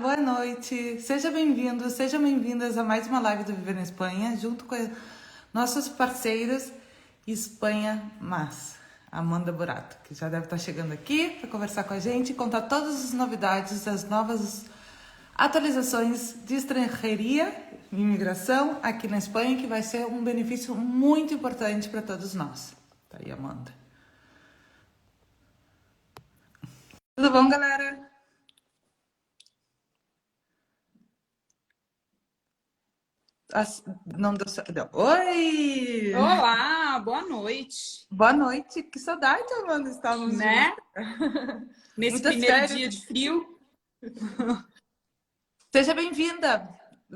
Boa noite, seja bem-vindo, sejam bem-vindas a mais uma live do Viver na Espanha, junto com nossos parceiros Espanha Mas, Amanda Burato, que já deve estar chegando aqui para conversar com a gente e contar todas as novidades, as novas atualizações de estrangeria e imigração aqui na Espanha, que vai ser um benefício muito importante para todos nós. Tá aí, Amanda. Tudo bom, galera? Não deu certo. Oi! Olá, boa noite. Boa noite. Que saudade, Amanda, estávamos Né? juntas. Nesse Muitas primeiro férias. dia de frio. Seja bem-vinda.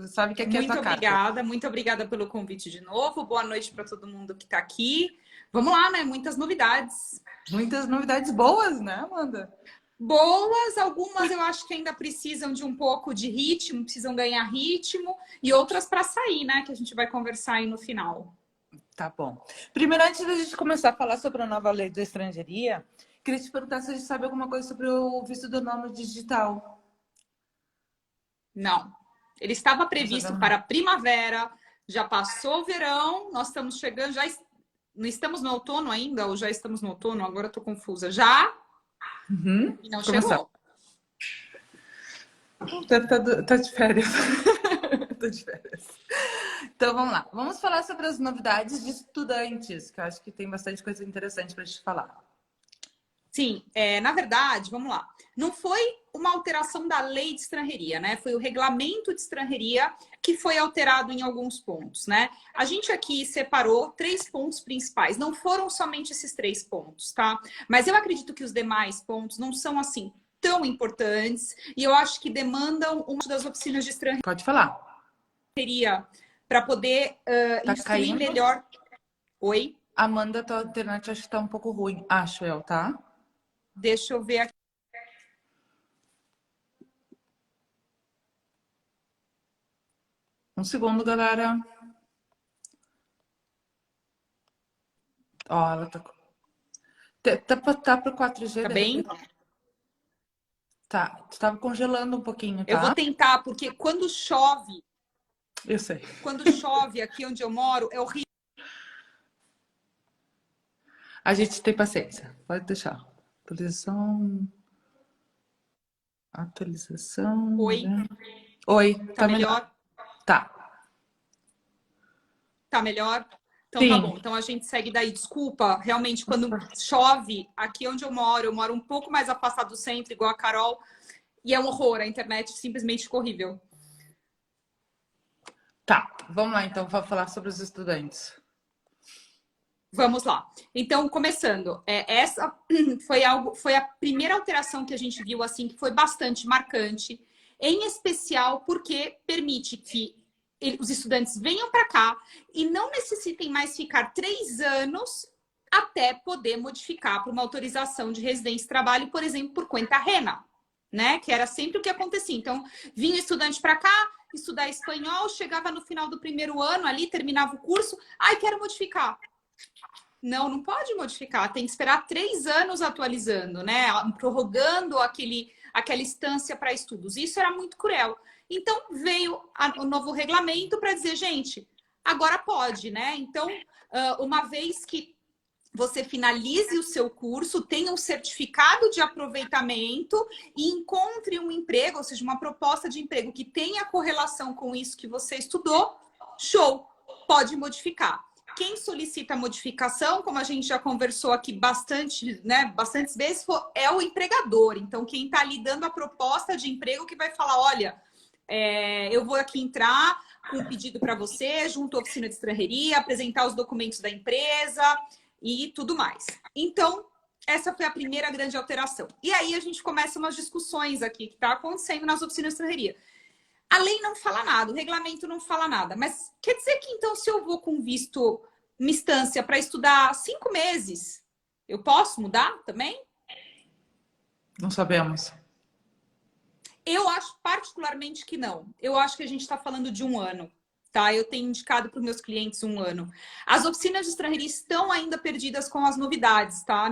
Sabe que aqui é a tua casa. Muito obrigada pelo convite de novo. Boa noite para todo mundo que está aqui. Vamos lá, né? Muitas novidades. Muitas novidades boas, né, Amanda? Boas, algumas eu acho que ainda precisam de um pouco de ritmo, precisam ganhar ritmo, e outras para sair, né? Que a gente vai conversar aí no final. Tá bom. Primeiro, antes da gente começar a falar sobre a nova lei da estrangeria, queria te perguntar se a gente sabe alguma coisa sobre o visto do nômade digital. Não. Ele estava previsto para a primavera, já passou o verão, nós estamos chegando, não estamos no outono ainda, ou já estamos no outono? Agora eu tô confusa. Já? E não chegou. Tá de férias. Tô de férias. Então vamos lá. Vamos falar sobre as novidades de estudantes, que eu acho que tem bastante coisa interessante para a gente falar. Sim, na verdade, vamos lá. Não foi uma alteração da lei de estrangeria, né? Foi o regulamento de estrangeria que foi alterado em alguns pontos, né? A gente aqui separou 3 pontos principais. Não foram somente esses 3 pontos, tá? Mas eu acredito que os demais pontos não são assim tão importantes e eu acho que demandam uma das oficinas de estrangeria. Pode falar. Para poder instruir caindo. melhor. Oi? Amanda, tua internet acho que tá um pouco ruim. Acho eu, tá? Deixa eu ver aqui. Um segundo, galera. Ó, ela tá... Tá pro 4G. Tá bem? Tá. Tu tava congelando um pouquinho, tá? Eu vou tentar, porque quando chove... Eu sei. Quando chove aqui onde eu moro, é horrível. A gente tem paciência. Pode deixar. Atualização. Oi? Né? Oi. Tá melhor? Tá. Tá melhor? Então Sim. Tá bom. Então a gente segue daí. Desculpa, realmente, quando chove aqui onde eu moro um pouco mais afastado do centro, igual a Carol, e é um horror. A internet simplesmente fica horrível. Tá. Vamos lá, então, para falar sobre os estudantes. Vamos lá. Então, começando, essa foi a primeira alteração que a gente viu, assim, que foi bastante marcante, em especial porque permite que os estudantes venham para cá e não necessitem mais ficar 3 anos até poder modificar para uma autorização de residência e trabalho, por exemplo, por conta rena, né? Que era sempre o que acontecia. Então, vinha o estudante para cá, estudar espanhol, chegava no final do primeiro ano ali, terminava o curso, quero modificar. Não pode modificar, tem que esperar 3 anos atualizando, né? Prorrogando aquela instância para estudos. Isso era muito cruel. Então, veio o novo regulamento para dizer, gente, agora pode, né? Então, uma vez que você finalize o seu curso, tenha um certificado de aproveitamento e encontre um emprego, ou seja, uma proposta de emprego que tenha correlação com isso que você estudou, show, pode modificar. Quem solicita a modificação, como a gente já conversou aqui bastante, né, bastantes vezes, é o empregador. Então, quem está ali dando a proposta de emprego que vai falar, olha, eu vou aqui entrar com um pedido para você, junto à oficina de estrangeria, apresentar os documentos da empresa e tudo mais. Então, essa foi a primeira grande alteração. E aí a gente começa umas discussões aqui que está acontecendo nas oficinas de estrangeria. A lei não fala nada, o regulamento não fala nada. Mas quer dizer que, então, se eu vou com visto, uma instância para estudar 5 meses, eu posso mudar também? Não sabemos. Eu acho particularmente que não. Eu acho que a gente está falando de 1 ano. Tá? Eu tenho indicado para os meus clientes 1 ano. As oficinas de estrangeria estão ainda perdidas com as novidades, tá?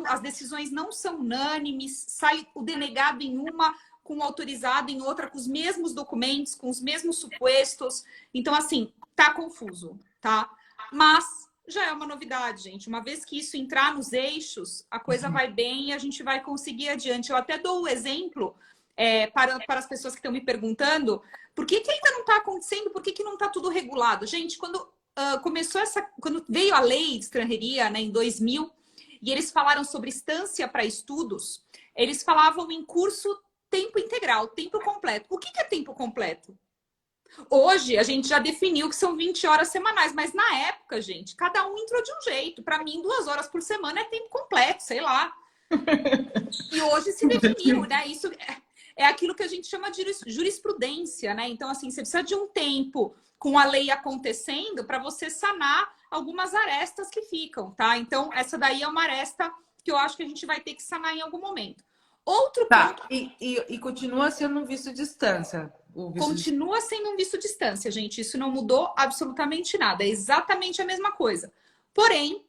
As decisões não são unânimes, sai o denegado em uma, com o autorizado, em outra com os mesmos documentos, com os mesmos supostos. Então, assim, tá confuso, tá? Mas já é uma novidade, gente. Uma vez que isso entrar nos eixos, a coisa vai bem e a gente vai conseguir adiante. Eu até dou o exemplo para as pessoas que estão me perguntando por que ainda não está acontecendo, por que não está tudo regulado. Gente, quando veio a lei de estrangeria, né, em 2000, e eles falaram sobre estancia para estudos, eles falavam em curso tempo integral, tempo completo. O que é tempo completo? Hoje, a gente já definiu que são 20 horas semanais, mas na época, gente, cada um entrou de um jeito. Para mim, 2 horas por semana é tempo completo, sei lá. E hoje se definiu, né? Isso é aquilo que a gente chama de jurisprudência, né? Então, assim, você precisa de um tempo com a lei acontecendo para você sanar algumas arestas que ficam, tá? Então, essa daí é uma aresta que eu acho que a gente vai ter que sanar em algum momento. Outro ponto... E continua sendo um visto de distância. Continua sendo um visto de distância, gente. Isso não mudou absolutamente nada. É exatamente a mesma coisa. Porém,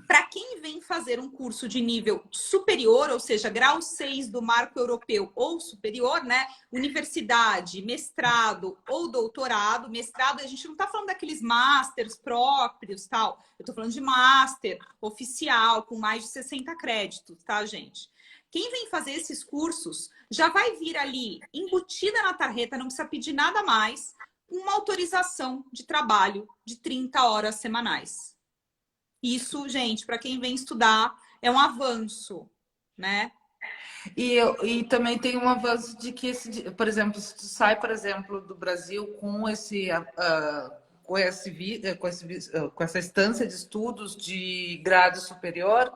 para quem vem fazer um curso de nível superior, ou seja, grau 6 do marco europeu ou superior, né? Universidade, mestrado ou doutorado. Mestrado, a gente não está falando daqueles masters próprios, tal. Eu estou falando de master oficial, com mais de 60 créditos, tá, gente? Quem vem fazer esses cursos já vai vir ali embutida na tarjeta, não precisa pedir nada mais, uma autorização de trabalho de 30 horas semanais. Isso, gente, para quem vem estudar, é um avanço, né? E também tem um avanço de que, por exemplo, se tu sai, por exemplo, do Brasil com com essa instância de estudos de grado superior,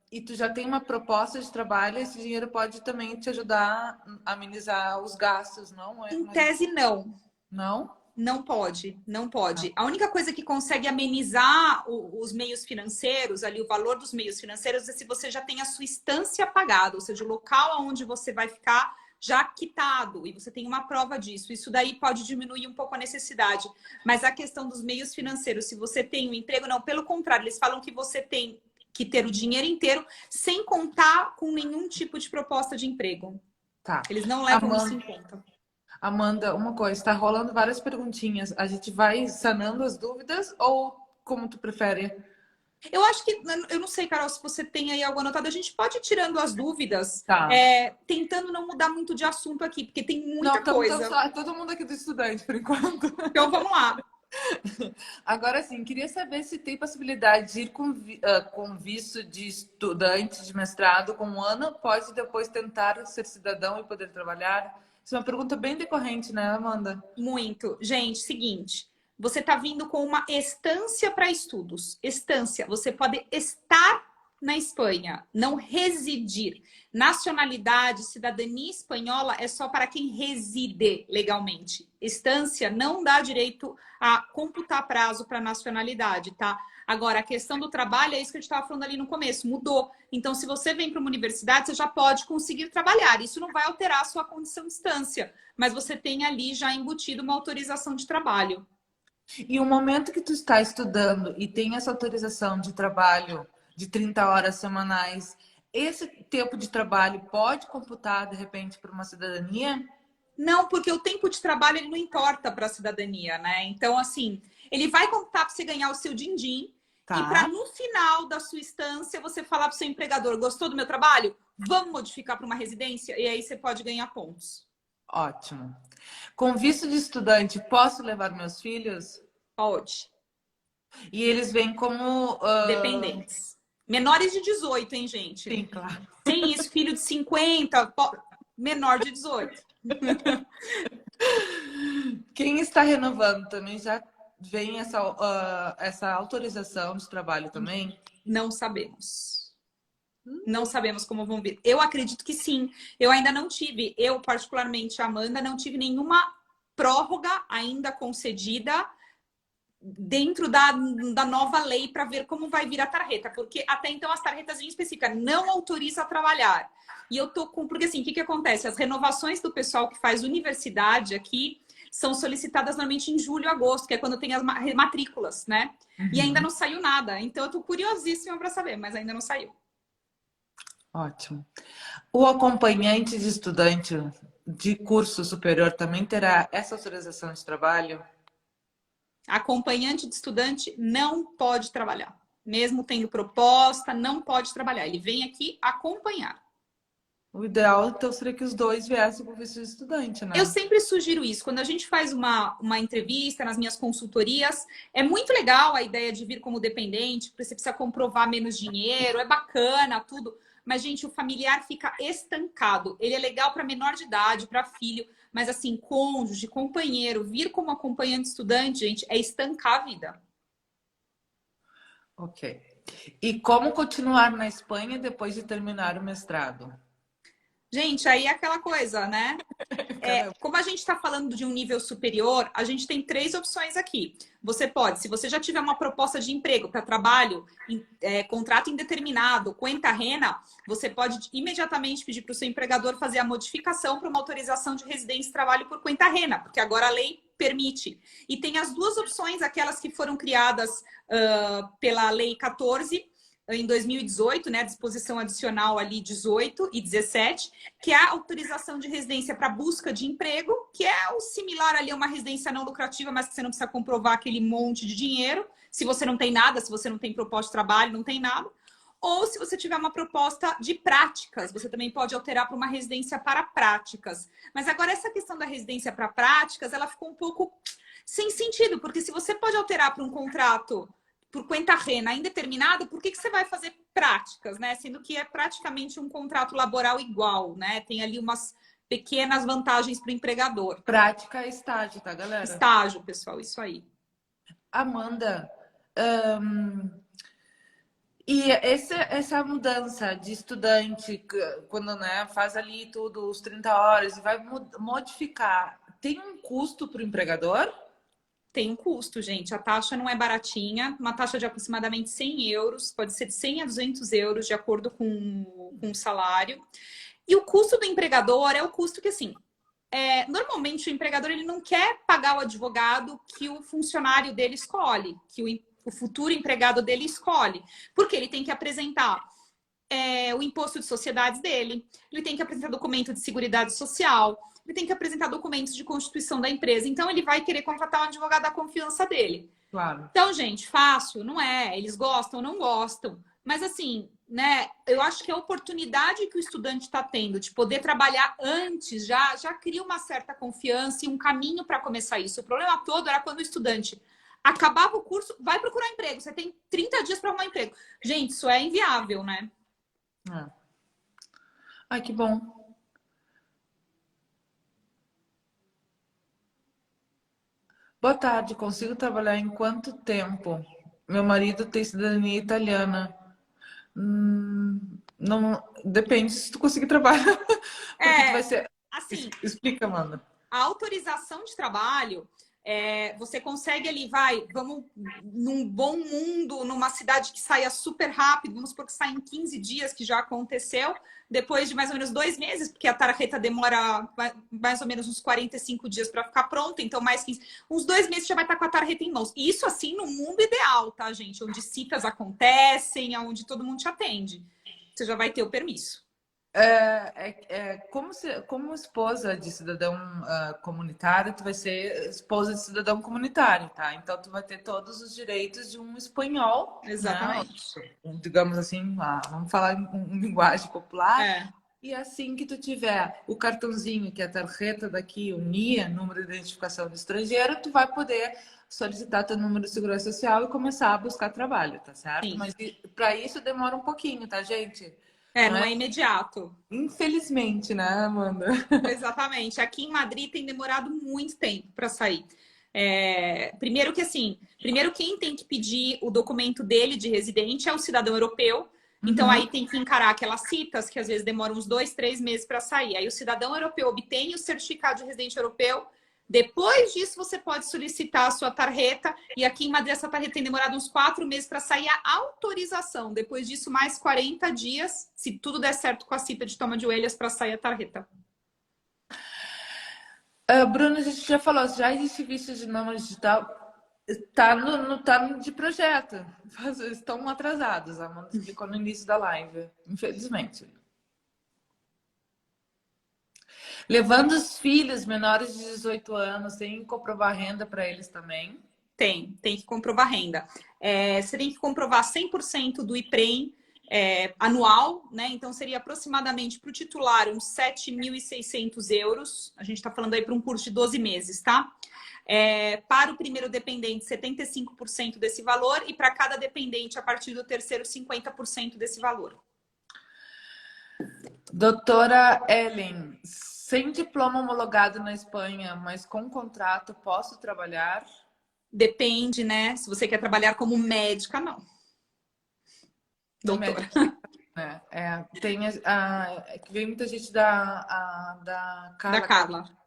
e tu já tem uma proposta de trabalho, esse dinheiro pode também te ajudar a amenizar os gastos, não é? Em tese, não. Não? Não pode, não pode. A única coisa que consegue amenizar os meios financeiros, ali o valor dos meios financeiros, é se você já tem a sua estância pagada, ou seja, o local onde você vai ficar já quitado, e você tem uma prova disso. Isso daí pode diminuir um pouco a necessidade. Mas a questão dos meios financeiros, se você tem um emprego, não, pelo contrário, eles falam que você tem que ter o dinheiro inteiro sem contar com nenhum tipo de proposta de emprego. Tá. Eles não levam isso em conta. Amanda, uma coisa, está rolando várias perguntinhas. A gente vai sanando as dúvidas ou como tu prefere? Eu acho que, eu não sei, Carol, se você tem aí algo anotado, a gente pode ir tirando as dúvidas, Tá. tentando não mudar muito de assunto aqui, porque tem muita coisa. Só, todo mundo aqui do estudante, por enquanto. Então, vamos lá. Agora sim, queria saber se tem possibilidade de ir com visto de estudante de mestrado com 1 ano, pode depois tentar ser cidadão e poder trabalhar? Isso é uma pergunta bem decorrente, né, Amanda? Muito. Gente, seguinte, você está vindo com uma estância para estudos. Estância, você pode estar na Espanha, não residir. Nacionalidade, cidadania espanhola é só para quem reside legalmente. Estância não dá direito a computar prazo para nacionalidade, tá? Agora, a questão do trabalho é isso que a gente estava falando ali no começo, mudou. Então, se você vem para uma universidade, você já pode conseguir trabalhar. Isso não vai alterar a sua condição de estância, mas você tem ali já embutido uma autorização de trabalho. E o momento que tu está estudando e tem essa autorização de trabalho de 30 horas semanais, esse tempo de trabalho pode computar, de repente, para uma cidadania? Não, porque o tempo de trabalho ele não importa para a cidadania, né? Então, assim, ele vai computar para você ganhar o seu din-din. Tá. E para no final da sua instância você falar para o seu empregador, gostou do meu trabalho? Vamos modificar para uma residência? E aí você pode ganhar pontos. Ótimo. Com visto de estudante, posso levar meus filhos? Pode. E eles vêm como... dependentes. Menores de 18, hein, gente? Sim, claro. Sem isso, filho de 50, menor de 18. Quem está renovando também já vem essa autorização de trabalho também? Não sabemos. Não sabemos como vão vir. Eu acredito que sim. Eu ainda não tive, eu particularmente, Amanda, não tive nenhuma prórroga ainda concedida dentro da nova lei para ver como vai vir a tarjeta, porque até então as tarjetas em específica não autoriza a trabalhar. E eu tô com... Porque assim, o que acontece? As renovações do pessoal que faz universidade aqui são solicitadas normalmente em julho, agosto, que é quando tem as matrículas, né? Uhum. E ainda não saiu nada. Então eu tô curiosíssima para saber, mas ainda não saiu. Ótimo. O acompanhante de estudante de curso superior também terá essa autorização de trabalho? Acompanhante de estudante não pode trabalhar. Mesmo tendo proposta, não pode trabalhar. Ele vem aqui acompanhar. O ideal, então, seria que os dois viessem com visto de estudante, Eu né? sempre sugiro isso. Quando a gente faz uma entrevista nas minhas consultorias, é muito legal a ideia de vir como dependente, porque você precisa comprovar menos dinheiro, é bacana, tudo. Mas, gente, o familiar fica estancado. Ele é legal para menor de idade, para filho, mas assim, cônjuge, companheiro, vir como acompanhante estudante, gente, é estancar a vida. Ok. E como continuar na Espanha depois de terminar o mestrado? Gente, aí é aquela coisa, né? Caramba. Como a gente está falando de um nível superior, a gente tem três opções aqui. Você pode, se você já tiver uma proposta de emprego para trabalho, contrato indeterminado, conta rena, você pode imediatamente pedir para o seu empregador fazer a modificação para uma autorização de residência e trabalho por conta rena, porque agora a lei permite. E tem as duas opções, aquelas que foram criadas pela Lei 14, em 2018, né, disposição adicional ali 18 e 17, que é a autorização de residência para busca de emprego, que é o similar ali a uma residência não lucrativa, mas que você não precisa comprovar aquele monte de dinheiro, se você não tem nada, se você não tem proposta de trabalho, não tem nada. Ou se você tiver uma proposta de práticas, você também pode alterar para uma residência para práticas. Mas agora essa questão da residência para práticas, ela ficou um pouco sem sentido, porque se você pode alterar para um contrato por conta rena indeterminado, por que você vai fazer práticas, né? Sendo que é praticamente um contrato laboral igual, né? Tem ali umas pequenas vantagens para o empregador. Prática é estágio, tá, galera? Estágio, pessoal, isso aí. Amanda, essa mudança de estudante, quando, né, faz ali tudo, os 30 horas, e vai modificar, tem um custo para o empregador? Tem um custo, gente. A taxa não é baratinha, uma taxa de aproximadamente 100 euros, pode ser de 100 a 200 euros, de acordo com o salário. E o custo do empregador é o custo que, assim, normalmente o empregador ele não quer pagar o advogado que o funcionário dele escolhe, que o futuro empregado dele escolhe, porque ele tem que apresentar o imposto de sociedades dele, ele tem que apresentar documento de seguridade social, ele tem que apresentar documentos de constituição da empresa. Então, ele vai querer contratar um advogado da confiança dele. Claro. Então, gente, fácil, não é? Eles gostam, não gostam. Mas, assim, né? Eu acho que a oportunidade que o estudante está tendo de poder trabalhar antes já cria uma certa confiança e um caminho para começar isso. O problema todo era quando o estudante acabava o curso, vai procurar emprego. Você tem 30 dias para arrumar emprego. Gente, isso é inviável, né? É. Ai, que bom. Boa tarde, consigo trabalhar em quanto tempo? Meu marido tem cidadania italiana. Não, depende se tu conseguir trabalhar. Porque tu vai ser. Assim, Explica, Amanda. a autorização de trabalho, você consegue ali, vamos num bom mundo, numa cidade que saia super rápido, vamos supor que saia em 15 dias, que já aconteceu, depois de mais ou menos 2 meses, porque a tarjeta demora mais ou menos uns 45 dias para ficar pronta, então mais 15, uns 2 meses já vai estar com a tarjeta em mãos. E isso assim no mundo ideal, tá, gente? Onde citas acontecem, onde todo mundo te atende. Você já vai ter o permisso. Como esposa de cidadão comunitário, tu vai ser esposa de cidadão comunitário, tá? Então tu vai ter todos os direitos de um espanhol, né? Exatamente. Digamos assim, vamos falar em linguagem popular. É. E assim que tu tiver o cartãozinho, que é a tarjeta daqui, o NIA, número de identificação do estrangeiro, tu vai poder solicitar teu número de segurança social e começar a buscar trabalho, tá certo? Sim. Mas para isso demora um pouquinho, tá, gente? Não é imediato. Infelizmente, né, Amanda? Exatamente. Aqui em Madrid tem demorado muito tempo para sair. Primeiro que assim, primeiro quem tem que pedir o documento dele de residente é o cidadão europeu. Então aí tem que encarar aquelas citas que às vezes demoram uns 2, 3 meses para sair. Aí o cidadão europeu obtém o certificado de residente europeu. Depois disso, você pode solicitar a sua tarjeta. E aqui em Madrid, essa tarjeta tem demorado uns 4 meses para sair a autorização. Depois disso, mais 40 dias, se tudo der certo com a cita de toma de orelhas, para sair a tarjeta. Bruno, a gente já falou, já existe visto de nômade digital. Tá no de projeto. Estão atrasados. A Amanda explicou no início da live, infelizmente. Levando os filhos menores de 18 anos, tem que comprovar renda para eles também? Tem que comprovar renda. Você tem que comprovar 100% do IPREM anual, né? Então seria aproximadamente para o titular uns 7.600 euros. A gente está falando aí para um curso de 12 meses, tá? Para o primeiro dependente, 75% desse valor, e para cada dependente, a partir do terceiro, 50% desse valor. Doutora Ellen, sem diploma homologado na Espanha, mas com contrato, posso trabalhar? Depende, né? Se você quer trabalhar como médica, não. Doutora. Médica, né? Que vem muita gente da Carla. Da Carla.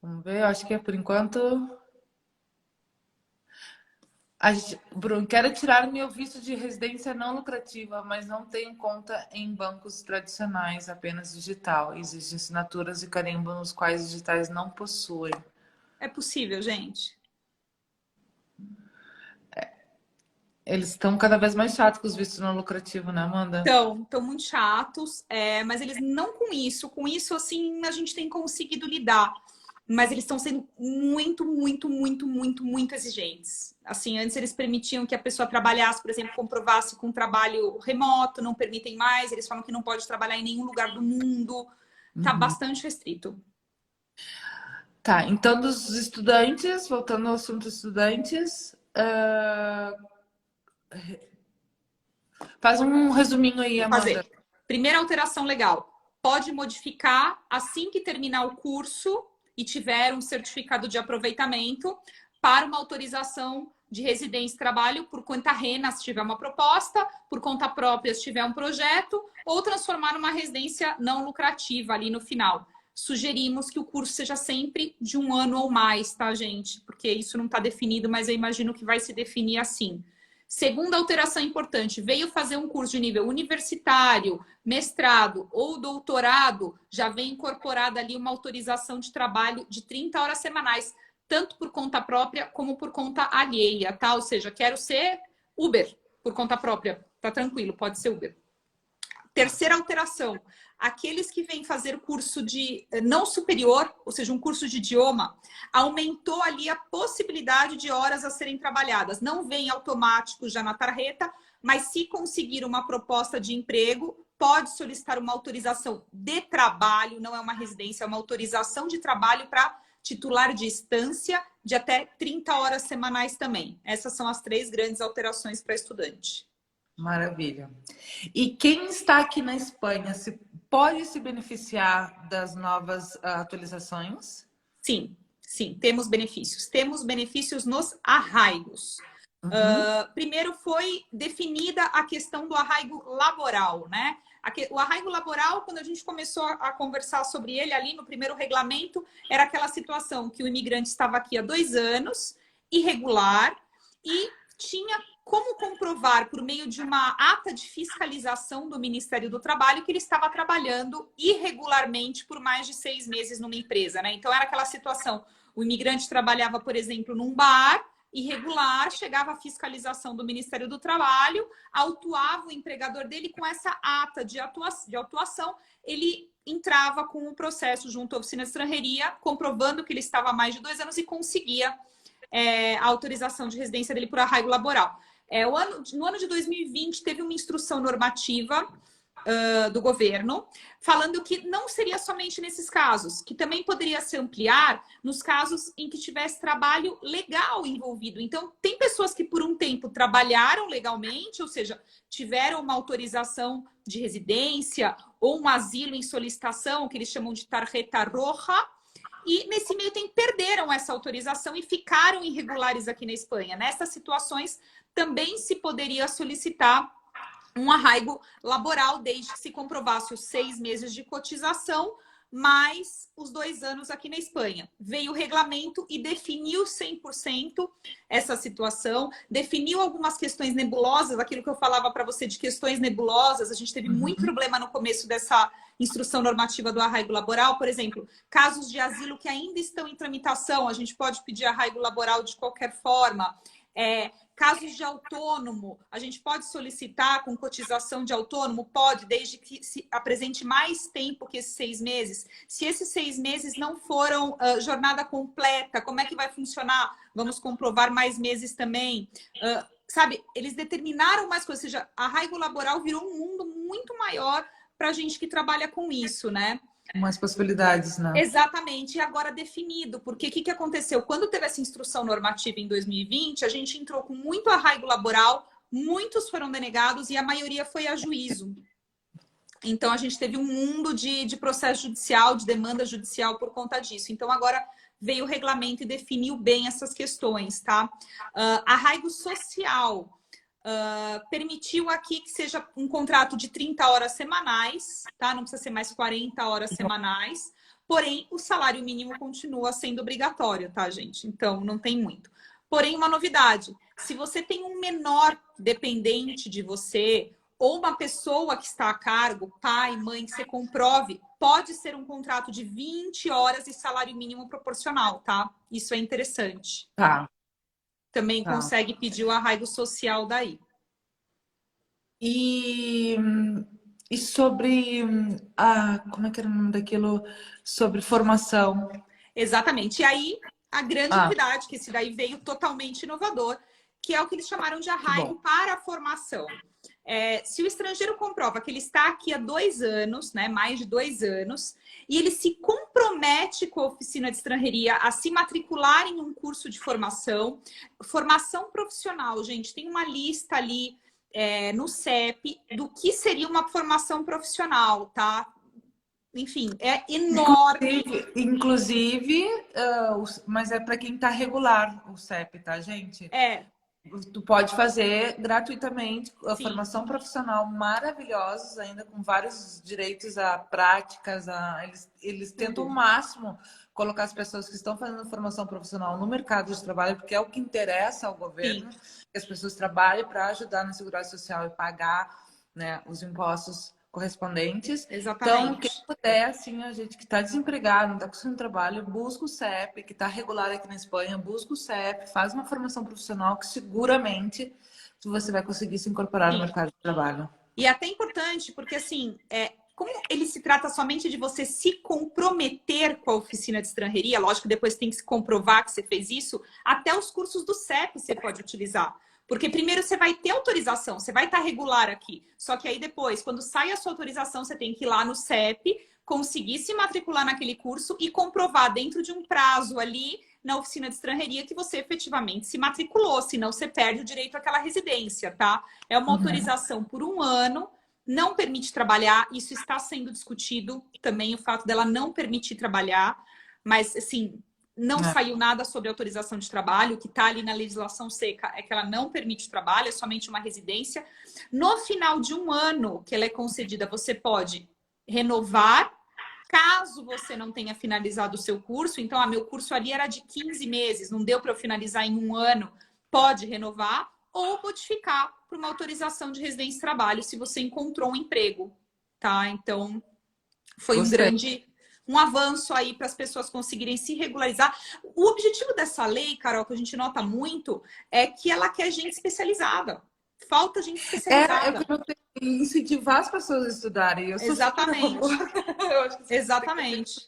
Vamos ver, eu acho que por enquanto. Bruno, quero tirar meu visto de residência não lucrativa, mas não tenho conta em bancos tradicionais, apenas digital. Existem assinaturas e carimbo nos quais digitais não possuem. É possível, gente. Eles estão cada vez mais chatos com os vistos não lucrativos, né, Amanda? Estão muito chatos, mas eles não com isso, assim, a gente tem conseguido lidar. Mas eles estão sendo muito, muito, muito, muito, muito exigentes. Assim, antes eles permitiam que a pessoa trabalhasse, por exemplo, comprovasse com trabalho remoto, não permitem mais, eles falam que não pode trabalhar em nenhum lugar do mundo. Tá bastante restrito. Tá, então dos estudantes, voltando ao assunto dos estudantes, faz um resuminho aí, Amanda. Primeira alteração legal. Pode modificar assim que terminar o curso e tiver um certificado de aproveitamento para uma autorização de residência e trabalho por conta rena, se tiver uma proposta, por conta própria, se tiver um projeto, ou transformar numa residência não lucrativa ali no final. Sugerimos que o curso seja sempre de 1 ano ou mais, tá, gente? Porque isso não está definido, mas eu imagino que vai se definir assim. Segunda alteração importante, veio fazer um curso de nível universitário, mestrado ou doutorado, já vem incorporada ali uma autorização de trabalho de 30 horas semanais, tanto por conta própria como por conta alheia, tá? Ou seja, quero ser Uber por conta própria, tá tranquilo, pode ser Uber. Terceira alteração, aqueles que vêm fazer curso de não superior, ou seja, um curso de idioma, aumentou ali a possibilidade de horas a serem trabalhadas. Não vem automático já na tarjeta, mas se conseguir uma proposta de emprego, pode solicitar uma autorização de trabalho, não é uma residência, é uma autorização de trabalho para titular de estância de até 30 horas semanais também. Essas são as 3 grandes alterações para estudante. Maravilha. E quem está aqui na Espanha pode se beneficiar das novas atualizações? Sim, temos benefícios. Temos benefícios nos arraigos. Primeiro foi definida a questão do arraigo laboral, né? O arraigo laboral, quando a gente começou a conversar sobre ele ali no primeiro regulamento, era aquela situação que o imigrante estava aqui há 2 anos, irregular, e tinha como comprovar por meio de uma ata de fiscalização do Ministério do Trabalho que ele estava trabalhando irregularmente por mais de 6 meses numa empresa, né? Então era aquela situação, o imigrante trabalhava, por exemplo, num bar irregular, chegava a fiscalização do Ministério do Trabalho, autuava o empregador dele com essa ata de autuação, ele entrava com o processo junto à oficina de estrangeria, comprovando que ele estava há mais de 2 anos e conseguia a autorização de residência dele por arraigo laboral. No ano de 2020, teve uma instrução normativa do governo, falando que não seria somente nesses casos, que também poderia se ampliar nos casos em que tivesse trabalho legal envolvido. Então, tem pessoas que por um tempo trabalharam legalmente, ou seja, tiveram uma autorização de residência ou um asilo em solicitação, que eles chamam de tarjeta roja, e nesse meio tempo perderam essa autorização e ficaram irregulares aqui na Espanha. Nessas situações, também se poderia solicitar um arraigo laboral, desde que se comprovasse os 6 meses de cotização, mais os 2 anos aqui na Espanha. Veio o regulamento e definiu 100% essa situação, definiu algumas questões nebulosas, aquilo que eu falava para você de questões nebulosas, a gente teve muito problema no começo dessa instrução normativa do arraigo laboral, por exemplo, casos de asilo que ainda estão em tramitação, a gente pode pedir arraigo laboral de qualquer forma, Casos de autônomo, a gente pode solicitar com cotização de autônomo? Pode, desde que se apresente mais tempo que esses 6 meses. Se esses 6 meses não foram jornada completa, como é que vai funcionar? Vamos comprovar mais meses também. Sabe, eles determinaram mais coisas, ou seja, a arraigo laboral virou um mundo muito maior para a gente que trabalha com isso, né? Mais possibilidades, né? Exatamente, e agora definido, porque o que aconteceu? Quando teve essa instrução normativa em 2020, a gente entrou com muito arraigo laboral, muitos foram denegados e a maioria foi a juízo. Então, a gente teve um mundo de processo judicial, de demanda judicial por conta disso. Então, agora veio o regulamento e definiu bem essas questões, tá? Arraigo social. Permitiu aqui que seja um contrato de 30 horas semanais, tá? Não precisa ser mais 40 horas semanais. Porém, o salário mínimo continua sendo obrigatório, tá, gente? Então, não tem muito. Porém, uma novidade. Se você tem um menor dependente de você ou uma pessoa que está a cargo, pai, mãe, que você comprove, pode ser um contrato de 20 horas e salário mínimo proporcional, tá? Isso é interessante. Tá. Também consegue pedir o arraigo social daí. E sobre como é que era o nome daquilo? Sobre formação. Exatamente. E aí, a grande novidade, que esse daí veio totalmente inovador, que é o que eles chamaram de arraigo para a formação. Se o estrangeiro comprova que ele está aqui há 2 anos, né, mais de 2 anos, e ele se compromete com a oficina de estrangeria a se matricular em um curso de formação profissional, gente, tem uma lista ali no CEP do que seria uma formação profissional, tá? Enfim, é enorme. Inclusive, mas é para quem está regular o CEP, tá, gente? Tu pode fazer gratuitamente a formação profissional maravilhosos, ainda com vários direitos a práticas. Eles tentam o máximo colocar as pessoas que estão fazendo formação profissional no mercado de trabalho, porque é o que interessa ao governo, que as pessoas trabalhem para ajudar na segurança social e pagar, né, os impostos correspondentes. Exatamente. Então, quem puder, assim, a gente que está desempregado, não está conseguindo trabalho, busca o CEP, que está regular aqui na Espanha, busca o CEP, faz uma formação profissional que seguramente você vai conseguir se incorporar no mercado de trabalho. E é até importante, porque assim, como ele se trata somente de você se comprometer com a oficina de estrangeria, lógico que depois tem que se comprovar que você fez isso, até os cursos do CEP você pode utilizar. Porque primeiro você vai ter autorização, você vai estar regular aqui. Só que aí depois, quando sai a sua autorização, você tem que ir lá no CEP, conseguir se matricular naquele curso e comprovar dentro de um prazo ali na oficina de estrangeria que você efetivamente se matriculou, senão você perde o direito àquela residência, tá? É uma autorização por 1 ano, não permite trabalhar, isso está sendo discutido também, o fato dela não permitir trabalhar, mas assim, não saiu nada sobre autorização de trabalho, o que está ali na legislação seca é que ela não permite trabalho, é somente uma residência. No final de 1 ano que ela é concedida, você pode renovar, caso você não tenha finalizado o seu curso. Então, meu curso ali era de 15 meses, não deu para eu finalizar em 1 ano, pode renovar ou modificar para uma autorização de residência e trabalho, se você encontrou um emprego, tá? Então, foi um avanço aí para as pessoas conseguirem se regularizar. O objetivo dessa lei, Carol, que a gente nota muito, é que ela quer gente especializada. Falta gente especializada. Incentivar as pessoas a estudarem. Eu sou exatamente. Eu acho que exatamente.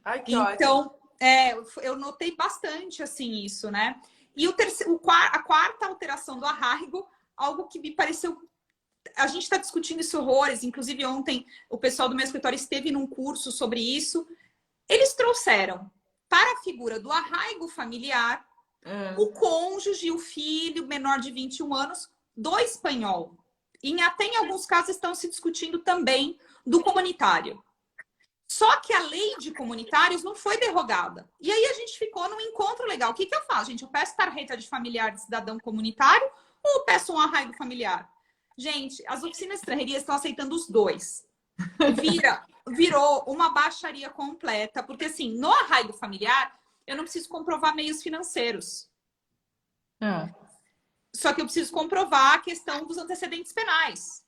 Ai, que então, ótimo. eu notei bastante assim isso, né? E a quarta alteração do arraigo, algo que me pareceu... A gente está discutindo isso horrores, inclusive ontem o pessoal do meu escritório esteve num curso sobre isso. Eles trouxeram para a figura do arraigo familiar o cônjuge, o filho menor de 21 anos do espanhol. E até em alguns casos estão se discutindo também do comunitário. Só que a lei de comunitários não foi derrogada. E aí a gente ficou num encontro legal. O que eu faço, gente? Eu peço tarjeta de familiar de cidadão comunitário ou eu peço um arraigo familiar? Gente, as oficinas estrangeiras estão aceitando os dois. Virou uma baixaria completa. Porque, assim, no arraigo familiar, eu não preciso comprovar meios financeiros. Só que eu preciso comprovar a questão dos antecedentes penais.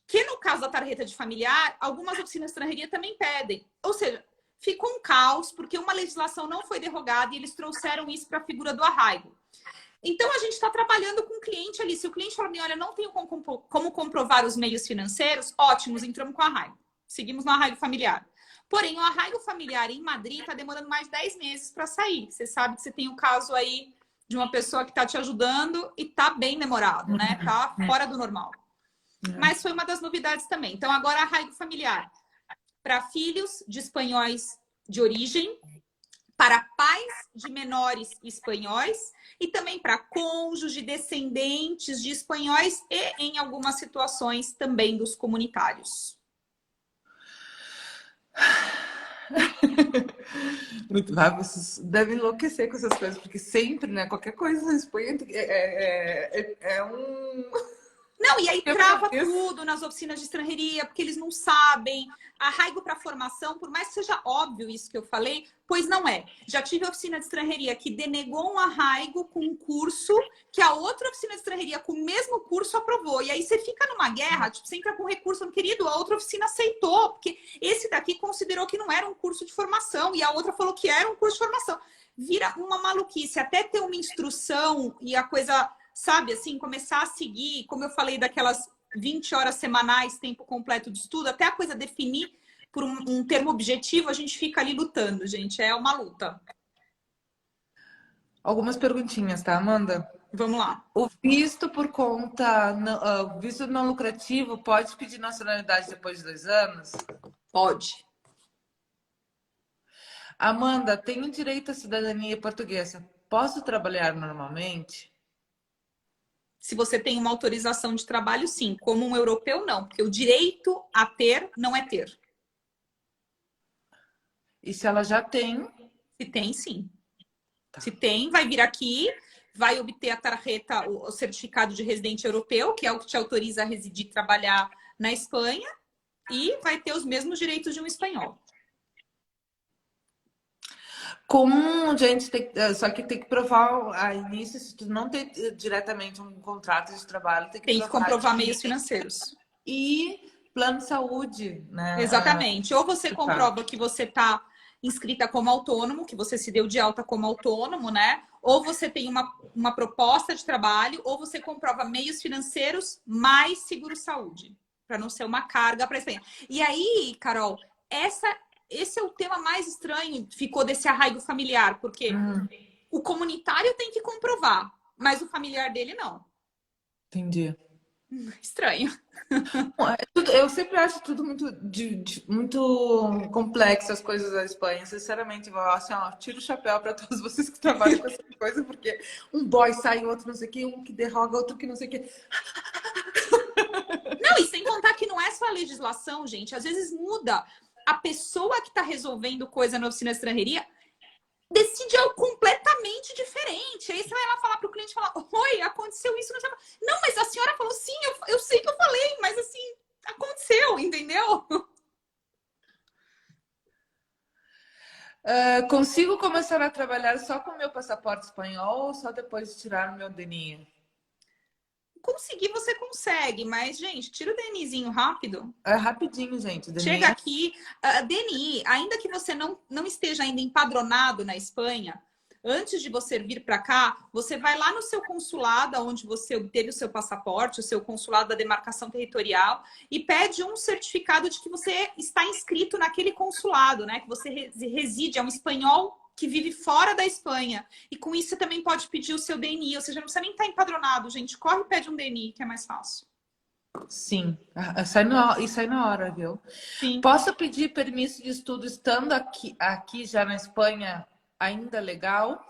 Que no caso da tarjeta de familiar, algumas oficinas de estrangeria também pedem. Ou seja, ficou um caos, porque uma legislação não foi derrogada e eles trouxeram isso para a figura do arraigo. Então, a gente está trabalhando com o cliente ali. Se o cliente fala, olha, não tenho como comprovar os meios financeiros, ótimos, entramos com o arraigo. Seguimos no arraigo familiar. Porém, o arraigo familiar em Madrid está demorando mais de 10 meses para sair. Você sabe que você tem o caso aí de uma pessoa que está te ajudando e está bem demorado, né? Está fora do normal. Mas foi uma das novidades também. Então, agora arraigo familiar para filhos de espanhóis de origem, para pais de menores espanhóis e também para cônjuges, descendentes de espanhóis e, em algumas situações, também dos comunitários. Muito vago, vocês devem enlouquecer com essas coisas, porque sempre, né? Qualquer coisa na Espanha é um. Não, e aí trava tudo nas oficinas de estrangeria, porque eles não sabem. Arraigo para formação, por mais que seja óbvio isso que eu falei, pois não é. Já tive oficina de estrangeria que denegou um arraigo com um curso que a outra oficina de estrangeria com o mesmo curso aprovou. E aí você fica numa guerra, tipo, você entra com recurso, não querido, a outra oficina aceitou, porque esse daqui considerou que não era um curso de formação e a outra falou que era um curso de formação. Vira uma maluquice, até ter uma instrução e a coisa... Sabe, assim, começar a seguir, como eu falei, daquelas 20 horas semanais, tempo completo de estudo, até a coisa definir por um termo objetivo, a gente fica ali lutando, gente. É uma luta. Algumas perguntinhas, tá, Amanda? Vamos lá. O visto por conta, visto não lucrativo, pode pedir nacionalidade depois de 2 anos? Pode. Amanda, tenho direito à cidadania portuguesa. Posso trabalhar normalmente? Se você tem uma autorização de trabalho, sim. Como um europeu, não. Porque o direito a ter não é ter. E se ela já tem? Se tem, sim. Tá. Se tem, vai vir aqui, vai obter a tarjeta, o certificado de residente europeu, que é o que te autoriza a residir e trabalhar na Espanha, e vai ter os mesmos direitos de um espanhol. Como, gente, só que tem que provar a início, se tu não tem diretamente um contrato de trabalho, tem que comprovar meios financeiros. E plano de saúde, né? Exatamente. Ou você comprova que você está inscrita como autônomo, que você se deu de alta como autônomo, né? Ou você tem uma proposta de trabalho, ou você comprova meios financeiros mais seguro-saúde, para não ser uma carga para a Espanha. E aí, Carol, esse é o tema mais estranho, ficou desse arraigo familiar, porque o comunitário tem que comprovar, mas o familiar dele não. Entendi. Estranho. Eu sempre acho tudo muito complexo, as coisas da Espanha. Sinceramente, eu assim, ó, tiro o chapéu para todos vocês que trabalham com essa coisa, porque um boy sai, outro não sei o quê, um que derroga, outro que não sei o quê. Não, e sem contar que não é só a legislação, gente. Às vezes muda. A pessoa que está resolvendo coisa na oficina de estrangeria decide algo completamente diferente. Aí você vai lá falar para o cliente, falar, oi, aconteceu isso. Não, mas a senhora falou, sim, eu sei que eu falei, mas assim, aconteceu, entendeu? Consigo começar a trabalhar só com o meu passaporte espanhol ou só depois de tirar o meu DNI? Conseguir, você consegue, mas, gente, tira o DNIzinho rápido. É rapidinho, gente. DNI. Chega aqui, DNI, ainda que você não esteja ainda empadronado na Espanha, antes de você vir para cá, você vai lá no seu consulado, onde você obteve o seu passaporte, o seu consulado da demarcação territorial, e pede um certificado de que você está inscrito naquele consulado, né? Que você reside, é um espanhol que vive fora da Espanha. E com isso você também pode pedir o seu DNI, ou seja, não precisa nem estar empadronado, gente. Corre e pede um DNI, que é mais fácil. Sim, sai na hora, viu? Sim. Posso pedir permisso de estudo estando aqui já na Espanha, ainda legal?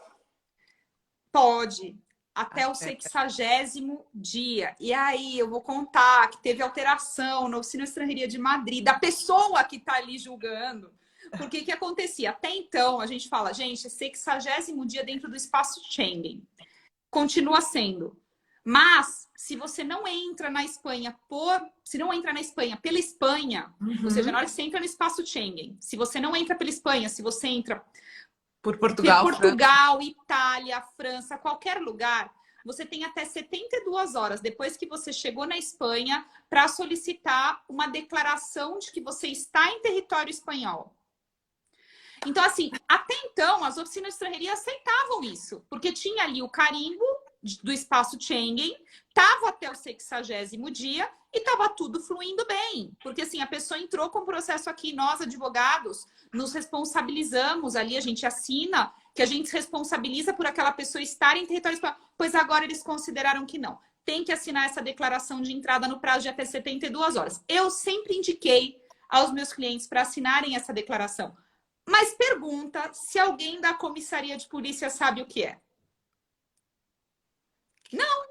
Pode, até o 60º dia. E aí eu vou contar que teve alteração na oficina de estrangeria de Madrid, da pessoa que está ali julgando. Porque que acontecia? Até então, a gente fala, gente, 60º dia dentro do espaço Schengen. Continua sendo. Mas, se você não entra na Espanha pela Espanha, ou seja, na hora que você entra no espaço Schengen, se você não entra pela Espanha, se você entra por Portugal, Itália, França, qualquer lugar, você tem até 72 horas depois que você chegou na Espanha para solicitar uma declaração de que você está em território espanhol. Então, assim, até então, as oficinas de estrangeria aceitavam isso, porque tinha ali o carimbo do espaço Schengen, estava até o 60º dia e estava tudo fluindo bem. Porque assim, a pessoa entrou com o processo aqui, nós, advogados, nos responsabilizamos ali, a gente assina que a gente se responsabiliza por aquela pessoa estar em território espanhol, pois agora eles consideraram que não. Tem que assinar essa declaração de entrada no prazo de até 72 horas. Eu sempre indiquei aos meus clientes para assinarem essa declaração. Mas pergunta se alguém da comissaria de polícia sabe o que é. Não.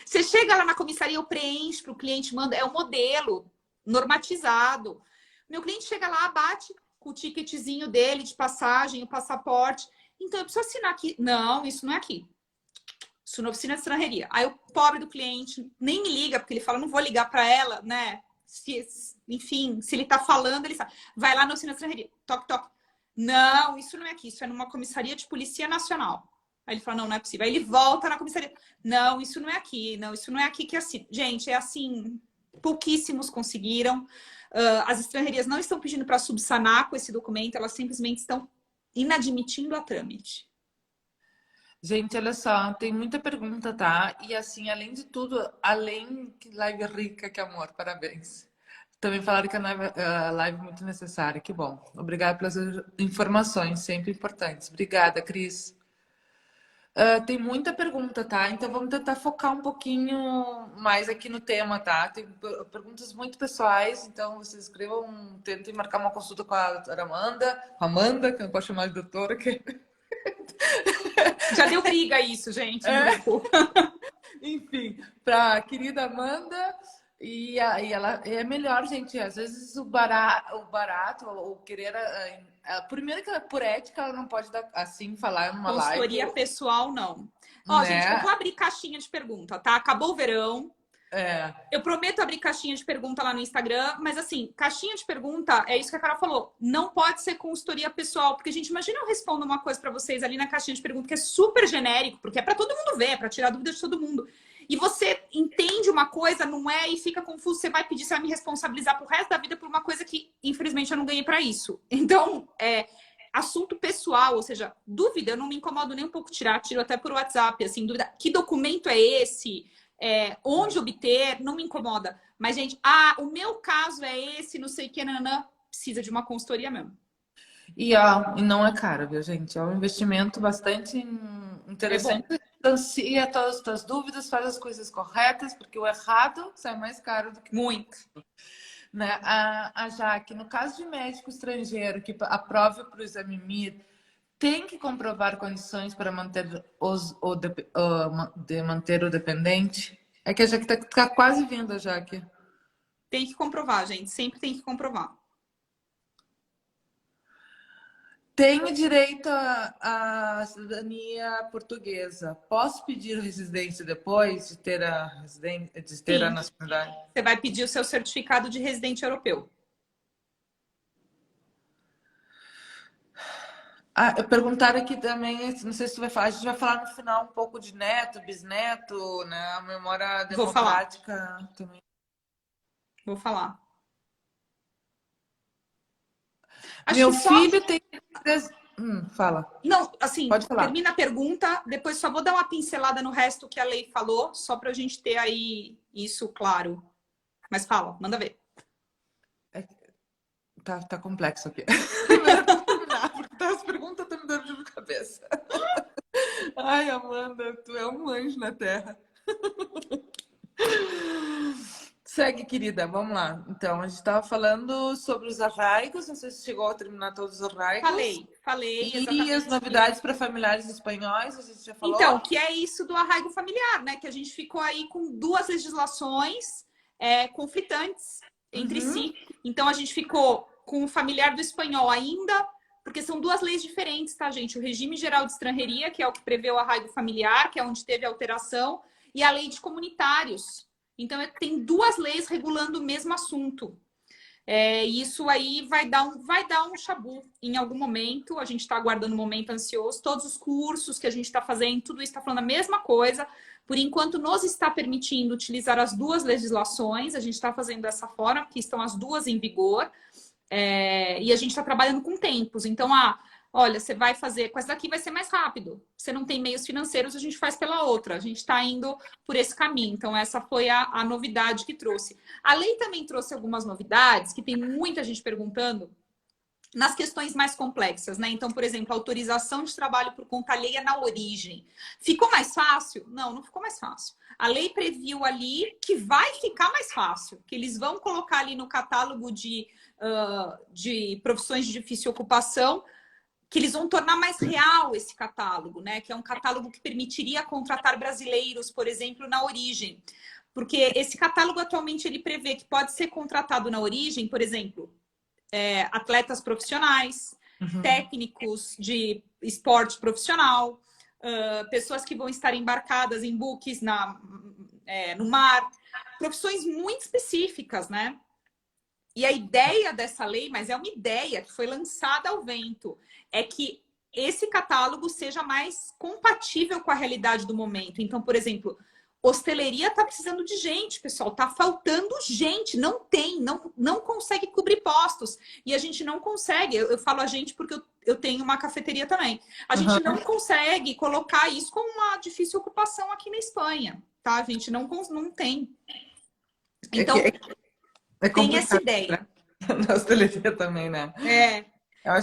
Você chega lá na comissaria, eu preencho para o cliente, manda, é um modelo normatizado. Meu cliente chega lá, bate com o ticketzinho dele de passagem, o passaporte. Então, eu preciso assinar aqui. Não, isso não é aqui. Isso na oficina de estrangeria. Aí o pobre do cliente nem me liga, porque ele fala, não vou ligar para ela, né? Enfim, se ele tá falando, ele sabe. Vai lá na oficina de estrangeria. Toque, toque. Não, isso não é aqui. Isso é numa comissaria de Polícia Nacional. Aí ele fala, não, não é possível. Aí ele volta na comissaria. Não, isso não é aqui. Não, isso não é aqui que é assim. Gente, é assim, pouquíssimos conseguiram. As estrangerias não estão pedindo para subsanar com esse documento, elas simplesmente estão inadmitindo a trâmite. Gente, olha só, tem muita pergunta, tá? E assim, além de tudo, além que live rica, que amor, parabéns. Também falaram que a live é muito necessária, que bom. Obrigada pelas informações, sempre importantes. Obrigada, Cris. Tem muita pergunta, tá? Então vamos tentar focar um pouquinho mais aqui no tema, tá? Tem perguntas muito pessoais, então vocês escrevam, tentem marcar uma consulta com a doutora Amanda, que eu não posso chamar de doutora, que... Já deu briga isso, gente. Enfim, para a querida Amanda, e ela é melhor, gente. Às vezes o barato, ou querer. Primeiro que por ética ela não pode dar, assim falar numa live. Consultoria pessoal, não. Ó, né? gente, eu vou abrir caixinha de pergunta, tá? Acabou o verão. É. Eu prometo abrir caixinha de pergunta lá no Instagram, mas assim, caixinha de pergunta é isso que a Carol falou. Não pode ser consultoria pessoal, porque, gente, imagina eu respondo uma coisa para vocês ali na caixinha de pergunta que é super genérico, porque é para todo mundo ver, é para tirar dúvida de todo mundo. E você entende uma coisa, não é, e fica confuso, você vai pedir, você vai me responsabilizar pro resto da vida por uma coisa que, infelizmente, eu não ganhei para isso. Então, assunto pessoal, ou seja, dúvida, eu não me incomodo nem um pouco tirar, tiro até por WhatsApp, assim, dúvida, que documento é esse? Onde obter, não me incomoda. Mas, gente, o meu caso é esse, não sei o que, nanã, precisa de uma consultoria mesmo. E não é caro, viu, gente? É um investimento bastante interessante. Distancia todas as tuas dúvidas, faz as coisas corretas, porque o errado sai mais caro do que muito. Né? A Jaque, no caso de médico estrangeiro que aprove para o exame MIR, tem que comprovar condições para manter manter o dependente? É que a Jaque tá quase vindo, a Jaque. Tem que comprovar, gente. Sempre tem que comprovar. Tenho direito à cidadania portuguesa. Posso pedir residência depois de ter a nacionalidade? Você vai pedir o seu certificado de residente europeu. Perguntaram aqui também, não sei se tu vai falar, a gente vai falar no final um pouco de neto, bisneto, né? A memória democrática também. Vou falar. Meu filho tem... fala. Não, assim, pode falar. Termina a pergunta, depois só vou dar uma pincelada no resto que a Lei falou, só para a gente ter aí isso claro. Mas fala, manda ver. Tá complexo aqui. Porque as perguntas estão me dando de cabeça. Ai, Amanda, tu é um anjo na Terra. Segue, querida, vamos lá. Então, a gente estava falando sobre os arraigos, não sei se chegou a terminar todos os arraigos. Falei. E as novidades para familiares espanhóis, a gente já falou. Então, que é isso do arraigo familiar, né? Que a gente ficou aí com duas legislações conflitantes entre si. Então, a gente ficou com o familiar do espanhol ainda, porque são duas leis diferentes, tá, gente? O regime geral de estrangeria, que é o que prevê o arraigo familiar, que é onde teve alteração, e a lei de comunitários. Então, tem duas leis regulando o mesmo assunto. Isso aí vai dar um chabu em algum momento. A gente está aguardando um momento ansioso. Todos os cursos que a gente está fazendo, tudo isso está falando a mesma coisa. Por enquanto, nos está permitindo utilizar as duas legislações. A gente está fazendo dessa forma, porque estão as duas em vigor. E a gente está trabalhando com tempos. Então, olha, você vai fazer, com essa daqui vai ser mais rápido. Você não tem meios financeiros, a gente faz pela outra. A gente está indo por esse caminho. Então, essa foi a novidade que trouxe. A lei também trouxe algumas novidades, que tem muita gente perguntando, nas questões mais complexas, né? Então, por exemplo, autorização de trabalho por conta alheia na origem. Ficou mais fácil? Não, não ficou mais fácil. A lei previu ali que vai ficar mais fácil, que eles vão colocar ali no catálogo de profissões de difícil ocupação, que eles vão tornar mais real esse catálogo, né? Que é um catálogo que permitiria contratar brasileiros, por exemplo, na origem. Porque esse catálogo atualmente ele prevê que pode ser contratado na origem, por exemplo, atletas profissionais, técnicos de esporte profissional, pessoas que vão estar embarcadas em buques no mar, profissões muito específicas, né? E a ideia dessa lei, mas é uma ideia que foi lançada ao vento, é que esse catálogo seja mais compatível com a realidade do momento. Então, por exemplo, hosteleria está precisando de gente, pessoal. Está faltando gente. Não tem, não consegue cobrir postos. E a gente não consegue. Eu falo a gente porque eu tenho uma cafeteria também. A gente não consegue colocar isso como uma difícil ocupação aqui na Espanha. Tá? A gente não tem. Então, tem essa ideia. Na hosteleria também, né?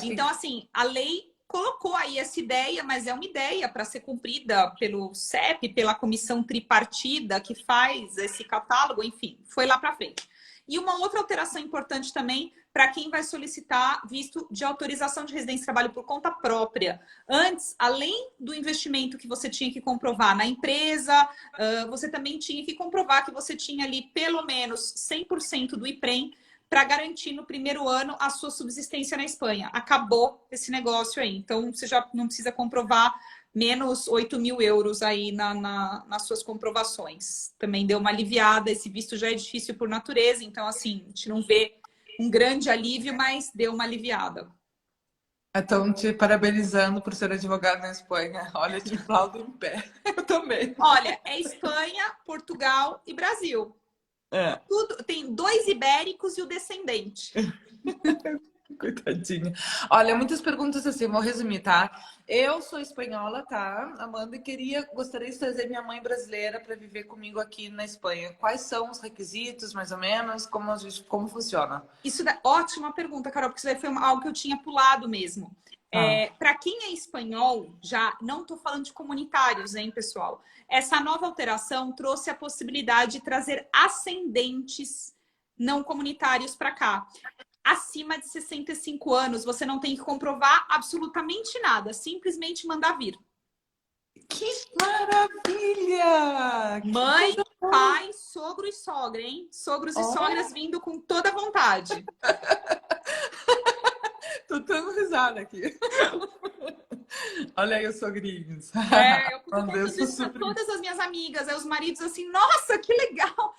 Então, assim, a lei colocou aí essa ideia, mas é uma ideia para ser cumprida pelo CEP, pela comissão tripartida que faz esse catálogo, enfim, foi lá para frente. E uma outra alteração importante também para quem vai solicitar visto de autorização de residência e trabalho por conta própria. Antes, além do investimento que você tinha que comprovar na empresa, você também tinha que comprovar que você tinha ali pelo menos 100% do IPREM para garantir no primeiro ano a sua subsistência na Espanha. Acabou esse negócio aí. Então, você já não precisa comprovar menos 8.000 euros aí nas suas comprovações. Também deu uma aliviada. Esse visto já é difícil por natureza. Então, assim, a gente não vê um grande alívio, mas deu uma aliviada. Estão te parabenizando por ser advogado na Espanha. Olha, te aplaudo em pé. Eu também. Olha, é Espanha, Portugal e Brasil. Tudo, tem 2 ibéricos e o descendente. Coitadinha. Olha, muitas perguntas assim, vou resumir, tá? Eu sou espanhola, tá, Amanda, e gostaria de trazer minha mãe brasileira para viver comigo aqui na Espanha. Quais são os requisitos, mais ou menos? Como funciona? Isso é ótima pergunta, Carol, porque isso daí foi algo que eu tinha pulado mesmo. Para quem é espanhol, já não estou falando de comunitários, hein, pessoal? Essa nova alteração trouxe a possibilidade de trazer ascendentes não comunitários para cá. Acima de 65 anos, você não tem que comprovar absolutamente nada, simplesmente mandar vir. Que maravilha! Mãe, pai, sogro e sogra, hein? Sogros e sogras vindo com toda a vontade. Tô dando risada aqui. Olha aí os sogrinhos. Eu conto isso para todas as minhas amigas. Aí os maridos assim, nossa, que legal!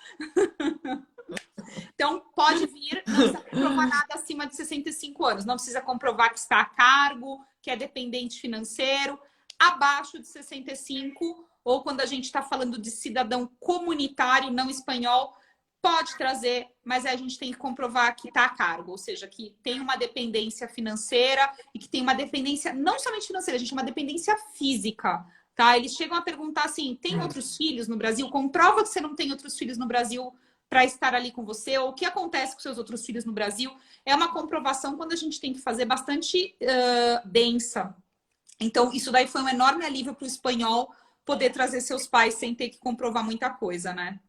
Então, pode vir, não precisa comprovar nada acima de 65 anos. Não precisa comprovar que está a cargo, que é dependente financeiro. Abaixo de 65, ou quando a gente está falando de cidadão comunitário, não espanhol, pode trazer, mas a gente tem que comprovar que está a cargo. Ou seja, que tem uma dependência financeira e que tem uma dependência, não somente financeira, a gente tem uma dependência física. Tá? Eles chegam a perguntar assim, tem outros filhos no Brasil? Comprova que você não tem outros filhos no Brasil para estar ali com você, ou o que acontece com seus outros filhos no Brasil. É uma comprovação quando a gente tem que fazer bastante densa. Então, isso daí foi um enorme alívio para o espanhol poder trazer seus pais sem ter que comprovar muita coisa, né?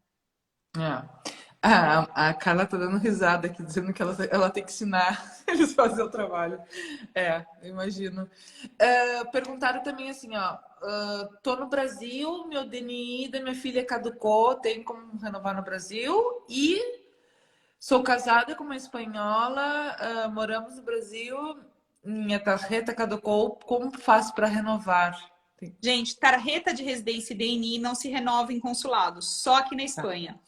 A Carla tá dando risada aqui, dizendo que ela tem que ensinar eles a fazer o trabalho. Eu imagino. Perguntaram também assim, ó. Tô no Brasil, meu DNI da minha filha caducou, tem como renovar no Brasil? E sou casada com uma espanhola, moramos no Brasil, minha tarjeta caducou, como faço para renovar? Gente, tarjeta de residência e DNI não se renova em consulados, só aqui na Espanha.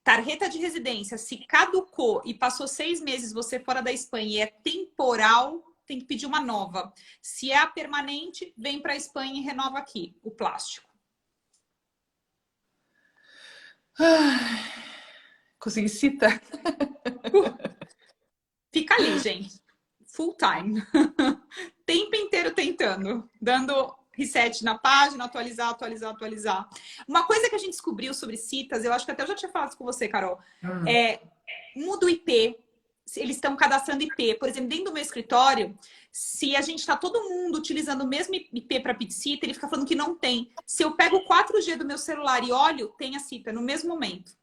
Tarjeta de residência, se caducou e passou 6 meses você fora da Espanha e é temporal, tem que pedir uma nova. Se é a permanente, vem para a Espanha e renova aqui, o plástico. Consegui citar. Fica ali, gente. Full time. tempo inteiro tentando, dando reset na página, atualizar, atualizar, atualizar. Uma coisa que a gente descobriu sobre citas, eu acho que até eu já tinha falado isso com você, Carol, muda o IP, eles estão cadastrando IP. Por exemplo, dentro do meu escritório, se a gente está todo mundo utilizando o mesmo IP para pedir cita, ele fica falando que não tem. Se eu pego o 4G do meu celular e olho, tem a cita no mesmo momento.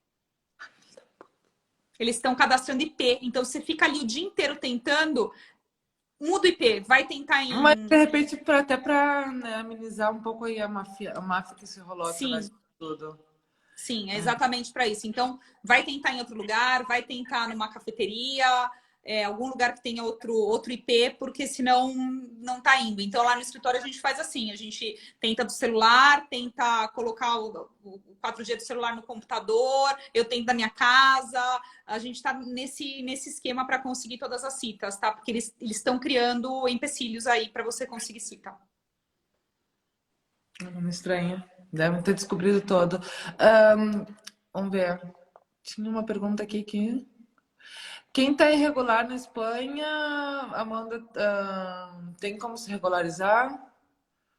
Eles estão cadastrando IP. Então, você fica ali o dia inteiro tentando, muda o IP, vai tentar em... Mas, de repente, até para, né, amenizar um pouco aí a máfia que se rolou através Sim. de tudo. Sim, é exatamente para isso. Então, vai tentar em outro lugar, vai tentar numa cafeteria, algum lugar que tenha outro IP, porque senão não está indo. Então, lá no escritório a gente faz assim, a gente tenta do celular, tenta colocar o 4G do celular no computador, eu tento da minha casa, a gente está nesse esquema para conseguir todas as citas, tá? Porque eles estão criando empecilhos aí para você conseguir cita. Não estranho. Devem ter descobrido todo. Vamos ver. Tinha uma pergunta aqui que... Quem está irregular na Espanha, Amanda, tem como se regularizar?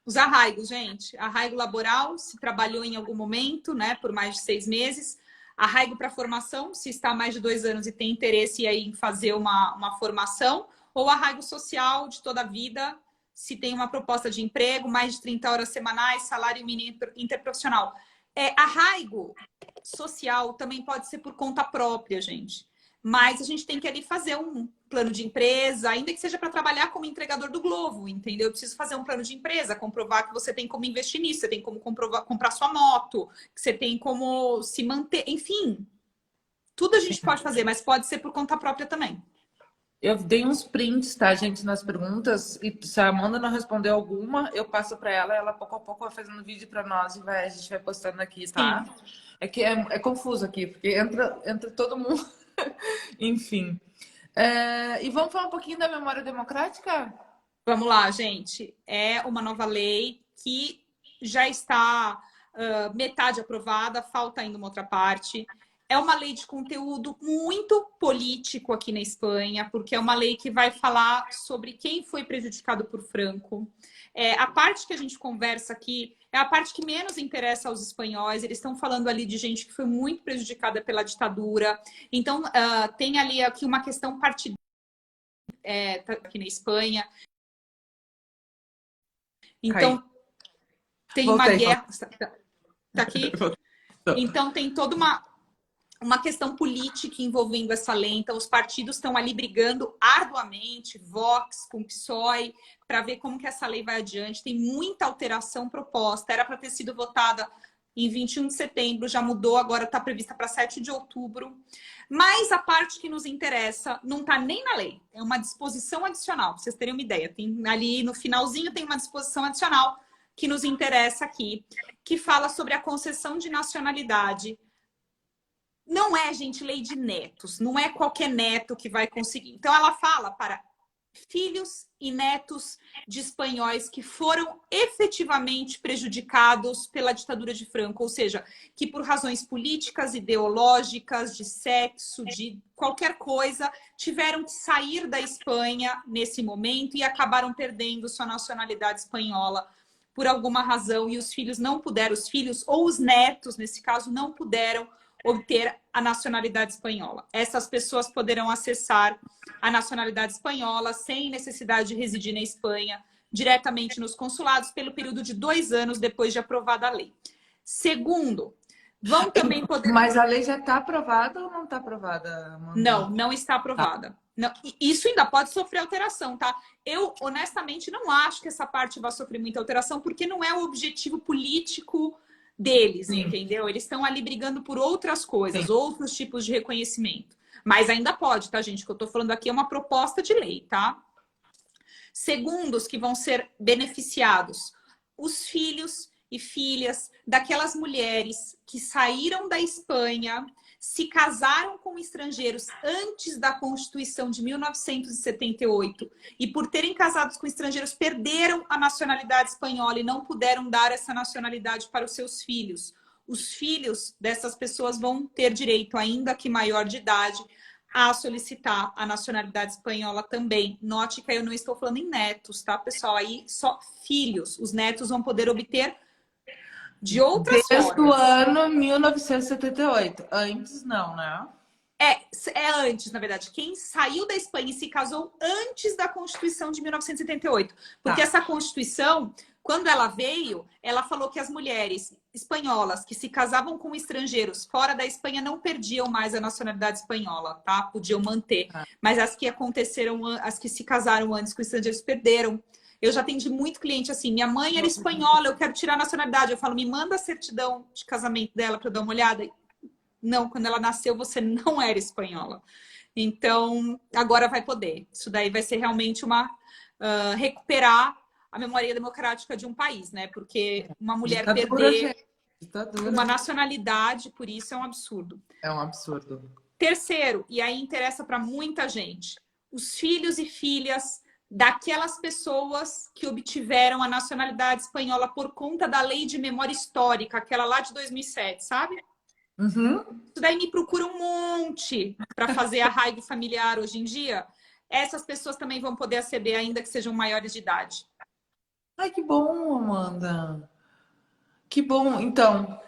Os arraigos, gente. Arraigo laboral, se trabalhou em algum momento, né, por mais de 6 meses. Arraigo para formação, se está há mais de 2 anos e tem interesse aí em fazer uma formação. Ou arraigo social de toda a vida, se tem uma proposta de emprego, mais de 30 horas semanais, salário mínimo interprofissional. Arraigo social também pode ser por conta própria, gente. Mas a gente tem que ali fazer um plano de empresa, ainda que seja para trabalhar como entregador do Glovo, entendeu? Eu preciso fazer um plano de empresa, comprovar que você tem como investir nisso, você tem como comprar sua moto, que você tem como se manter, enfim. Tudo a gente pode fazer, mas pode ser por conta própria também. Eu dei uns prints, tá, gente, nas perguntas, e se a Amanda não respondeu alguma, eu passo para ela pouco a pouco vai fazendo vídeo para nós e a gente vai postando aqui, tá? Sim. É que é confuso aqui, porque entra todo mundo. Enfim. E vamos falar um pouquinho da memória democrática? Vamos lá, gente. É uma nova lei que já está metade aprovada, falta ainda uma outra parte. É uma lei de conteúdo muito político aqui na Espanha, porque é uma lei que vai falar sobre quem foi prejudicado por Franco. A parte que a gente conversa aqui é a parte que menos interessa aos espanhóis. Eles estão falando ali de gente que foi muito prejudicada pela ditadura. Então, tem ali aqui uma questão partidária aqui na Espanha. Então, tem uma guerra... Tá aqui? Então, tem toda uma questão política envolvendo essa lei. Então, os partidos estão ali brigando arduamente, Vox com PSOE, para ver como que essa lei vai adiante. Tem muita alteração proposta. Era para ter sido votada em 21 de setembro, já mudou, agora está prevista para 7 de outubro. Mas a parte que nos interessa não está nem na lei. É uma disposição adicional, para vocês terem uma ideia. Tem ali no finalzinho tem uma disposição adicional que nos interessa aqui, que fala sobre a concessão de nacionalidade. Não é, gente, lei de netos. Não é qualquer neto que vai conseguir. Então, ela fala para filhos e netos de espanhóis que foram efetivamente prejudicados pela ditadura de Franco. Ou seja, que por razões políticas, ideológicas, de sexo, de qualquer coisa, tiveram que sair da Espanha nesse momento e acabaram perdendo sua nacionalidade espanhola por alguma razão. E os filhos não puderam, os filhos ou os netos, nesse caso, não puderam obter a nacionalidade espanhola. Essas pessoas poderão acessar a nacionalidade espanhola sem necessidade de residir na Espanha, diretamente nos consulados, pelo período de 2 anos depois de aprovada a lei. Segundo, vão também poder... Mas a lei já está aprovada ou não está aprovada, Amanda? Não, não está aprovada. Tá. Não, isso ainda pode sofrer alteração, tá? Eu, honestamente, não acho que essa parte vai sofrer muita alteração, porque não é o objetivo político deles, entendeu? Eles estão ali brigando por outras coisas, outros tipos de reconhecimento. Mas ainda pode, tá, gente? O que eu tô falando aqui é uma proposta de lei, tá? Segundo, os que vão ser beneficiados, os filhos e filhas daquelas mulheres que saíram da Espanha, se casaram com estrangeiros antes da Constituição de 1978 e por terem casados com estrangeiros perderam a nacionalidade espanhola e não puderam dar essa nacionalidade para os seus filhos. Os filhos dessas pessoas vão ter direito, ainda que maior de idade, a solicitar a nacionalidade espanhola também. Note que eu não estou falando em netos, tá, pessoal? Aí só filhos. Os netos vão poder obter de outras Desde o formas. ano 1978. Antes não, né? É antes, na verdade. Quem saiu da Espanha e se casou antes da Constituição de 1978. Porque Tá. essa Constituição, quando ela veio, ela falou que as mulheres espanholas que se casavam com estrangeiros fora da Espanha não perdiam mais a nacionalidade espanhola, tá? Podiam manter. Tá. Mas as que se casaram antes com estrangeiros perderam. Eu já atendi muito cliente assim, minha mãe era espanhola, eu quero tirar a nacionalidade. Eu falo, me manda a certidão de casamento dela para eu dar uma olhada. Não, quando ela nasceu, você não era espanhola. Então, agora vai poder. Isso daí vai ser realmente recuperar a memória democrática de um país, né? Porque uma mulher Ditadura, perder gente. Ditadura. uma nacionalidade, por isso é um absurdo. É um absurdo. Terceiro, e aí interessa para muita gente, os filhos e filhas daquelas pessoas que obtiveram a nacionalidade espanhola por conta da Lei de Memória Histórica, aquela lá de 2007, sabe? Uhum. Isso daí me procura um monte para fazer arraigo familiar hoje em dia. Essas pessoas também vão poder aceder, ainda que sejam maiores de idade. Ai, que bom, Amanda. Que bom. Então,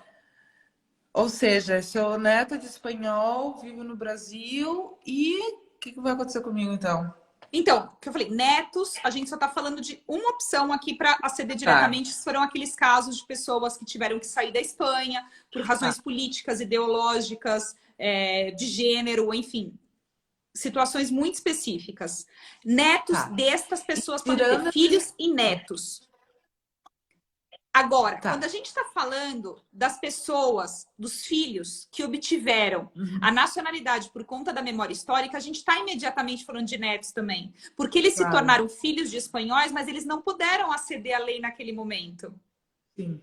ou seja, sou neta de espanhol, vivo no Brasil e o que vai acontecer comigo então? Então, o que eu falei, netos, a gente só está falando de uma opção aqui para aceder Tá, diretamente, foram aqueles casos de pessoas que tiveram que sair da Espanha por tá, razões políticas, ideológicas, de gênero, enfim, situações muito específicas. Netos tá. destas pessoas podem ter Tirando esses... filhos e netos. Agora, quando Tá. a gente está falando das pessoas, dos filhos que obtiveram Uhum. a nacionalidade por conta da memória histórica, a gente está imediatamente falando de netos também. Porque eles se Claro, tornaram filhos de espanhóis, mas eles não puderam aceder à lei naquele momento. sim,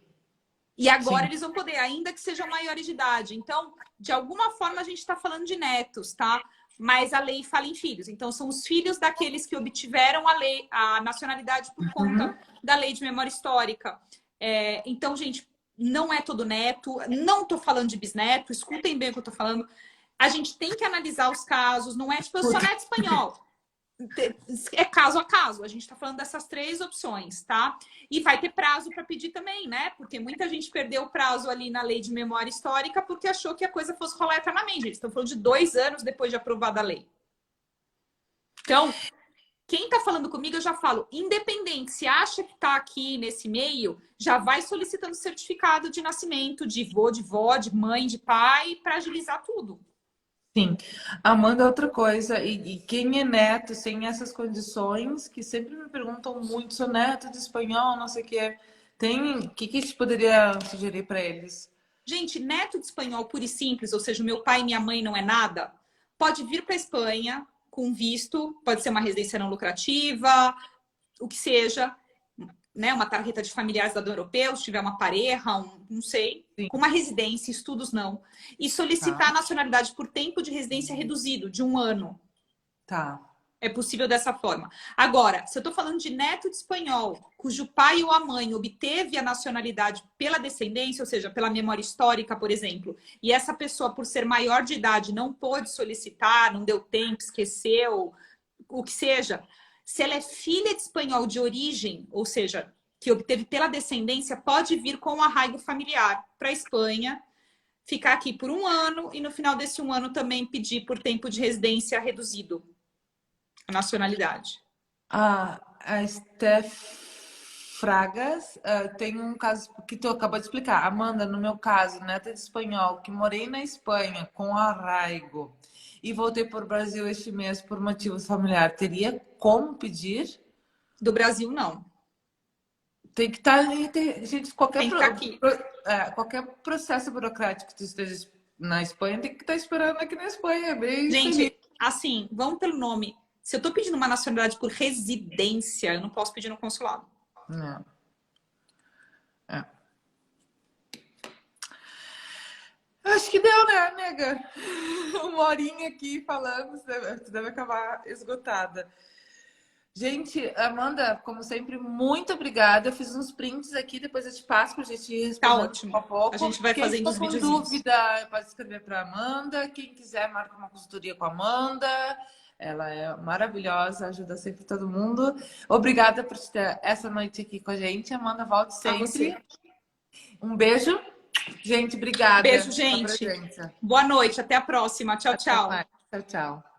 E agora sim. eles vão poder, ainda que sejam maiores de idade. Então, de alguma forma, a gente está falando de netos, tá? Mas a lei fala em filhos. Então, são os filhos daqueles que obtiveram a nacionalidade por conta Uhum. da lei de memória histórica. Então, gente, não é todo neto, não estou falando de bisneto, escutem bem o que eu estou falando. A gente tem que analisar os casos, não é tipo, eu sou neto espanhol. É caso a caso, a gente está falando dessas três opções, tá? E vai ter prazo para pedir também, né? Porque muita gente perdeu o prazo ali na lei de memória histórica porque achou que a coisa fosse rolar eternamente. Eles estão falando de 2 anos depois de aprovada a lei. Então, quem está falando comigo, eu já falo, independente, se acha que está aqui nesse meio, já vai solicitando certificado de nascimento, de vô, de vó, de mãe, de pai, para agilizar tudo. Sim. Amanda, outra coisa, e quem é neto sem essas condições, que sempre me perguntam muito, sou neto de espanhol, não sei o que, o que você poderia sugerir para eles? Gente, neto de espanhol puro e simples, ou seja, meu pai e minha mãe não é nada, pode vir para a Espanha com visto, pode ser uma residência não lucrativa, o que seja, né, uma tarjeta de familiar cidadão europeu, se tiver uma pareja, não sei, Sim, com uma residência, estudos não. E solicitar a tá, nacionalidade por tempo de residência reduzido, de 1 ano. tá. É possível dessa forma. Agora, se eu estou falando de neto de espanhol, cujo pai ou a mãe obteve a nacionalidade pela descendência, ou seja, pela memória histórica, por exemplo, e essa pessoa, por ser maior de idade, não pôde solicitar, não deu tempo, esqueceu, o que seja, se ela é filha de espanhol de origem, ou seja, que obteve pela descendência, pode vir com o arraigo familiar para a Espanha, ficar aqui por 1 ano e no final desse 1 ano também pedir por tempo de residência reduzido a nacionalidade. A Steph Fragas, tem um caso que tu acabou de explicar. Amanda, no meu caso, neta de espanhol, que morei na Espanha com arraigo e voltei para o Brasil este mês por motivos familiares, teria como pedir? Do Brasil, não. Tem que estar ali, gente, Tem que estar aqui. qualquer processo burocrático que tu esteja na Espanha, tem que estar esperando aqui na Espanha, é bem feliz. Gente, assim, vamos pelo nome. Se eu estou pedindo uma nacionalidade por residência, eu não posso pedir no consulado. Não. É. Acho que deu, né, nega? 1 horinha aqui falando, tu deve acabar esgotada. Gente, Amanda, como sempre, muito obrigada. Eu fiz uns prints aqui, depois eu te passo para a gente Tá responder ótimo. pouco a pouco. A gente vai Quem fazendo ficou os com videozinhos. dúvida, pode escrever para Amanda. Quem quiser, marca uma consultoria com a Amanda. Ela é maravilhosa, ajuda sempre todo mundo. Obrigada por ter essa noite aqui com a gente. Amanda, volte A você. sempre. Um beijo. Gente, obrigada Beijo, pela gente. presença. Boa noite. Até a próxima. Tchau, Até tchau. mais. Tchau, tchau.